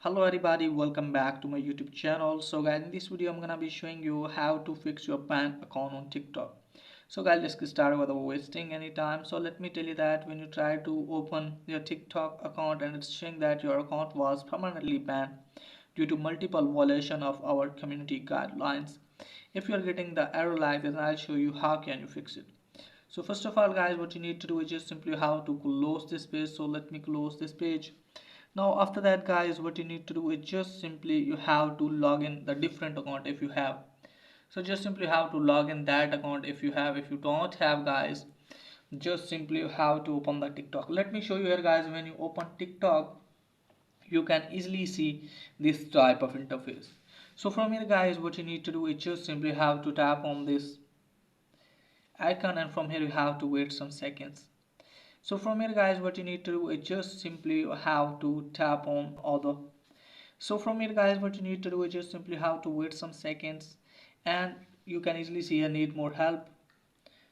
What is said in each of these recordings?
Hello everybody, welcome back to my YouTube channel. So guys, in this video I'm gonna be showing you how to fix your ban account on TikTok. So guys, let's get started without wasting any time. So let me tell you that when you try to open your TikTok account and it's showing that your account was permanently banned due to multiple violation of our community guidelines. If you're getting the error like this, I'll show you how can you fix it. So first of all guys, what you need to do is just simply how to close this page. So let me close this page. Now after that guys, what you need to do is just simply you have to log in the different account if you have. So just simply have to log in that account if you have. If you don't have guys, just simply you have to open the TikTok. Let me show you here guys. When you open TikTok, you can easily see this type of interface. So from here guys, what you need to do is just simply have to tap on this icon, and from here you have to wait some seconds. So from here guys, what you need to do is just simply have to tap on other. So from here guys, what you need to do is just simply have to wait some seconds, and you can easily see I need more help.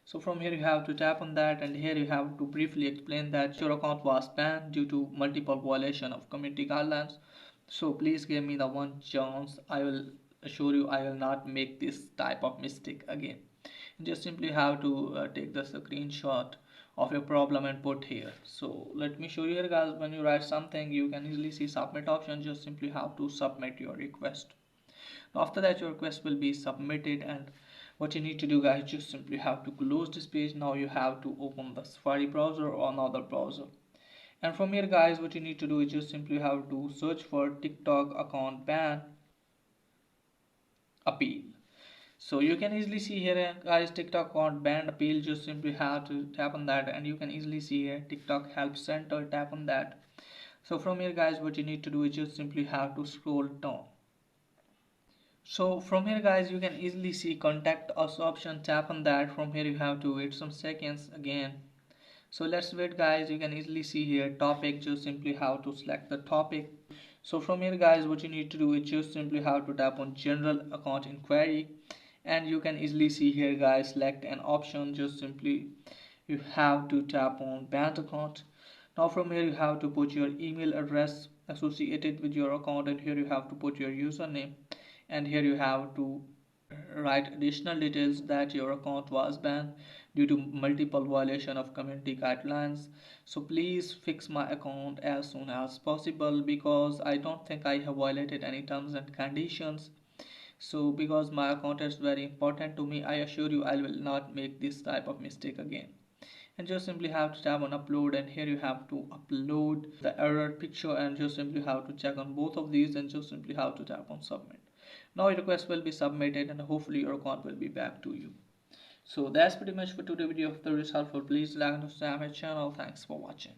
So from here you have to tap on that, and here you have to briefly explain that your account was banned due to multiple violation of community guidelines. So please give me the one chance. I will assure you I will not make this type of mistake again. Just simply have to take the screenshot of your problem and put here. So let me show you here guys. When you write something, you can easily see submit option. Just simply have to submit your request. After that your request will be submitted, and what you need to do guys, just simply have to close this page. Now you have to open the Safari browser or another browser, and from here guys, what you need to do is just simply have to search for TikTok account ban appeal. So you can easily see here guys, TikTok account ban appeal. Just simply have to tap on that, and you can easily see here TikTok help center, tap on that. So from here guys, what you need to do is just simply have to scroll down. So from here guys, you can easily see contact us option, tap on that. From here you have to wait some seconds again. So let's wait guys. You can easily see here topic. Just simply have to select the topic. So from here guys, what you need to do is just simply have to tap on general account inquiry, and you can easily see here guys, select an option. Just simply you have to tap on banned account. Now from here you have to put your email address associated with your account, and here you have to put your username, and here you have to write additional details that your account was banned due to multiple violation of community guidelines. So please fix my account as soon as possible, because I don't think I have violated any terms and conditions. So because my account is very important to me, I assure you I will not make this type of mistake again. And just simply have to tap on upload, and here you have to upload the error picture, and just simply have to check on both of these, and just simply have to tap on submit. Now your request will be submitted, and hopefully your account will be back to you. So that's pretty much for today's video. If the result helpful, please like and subscribe my channel. Thanks for watching.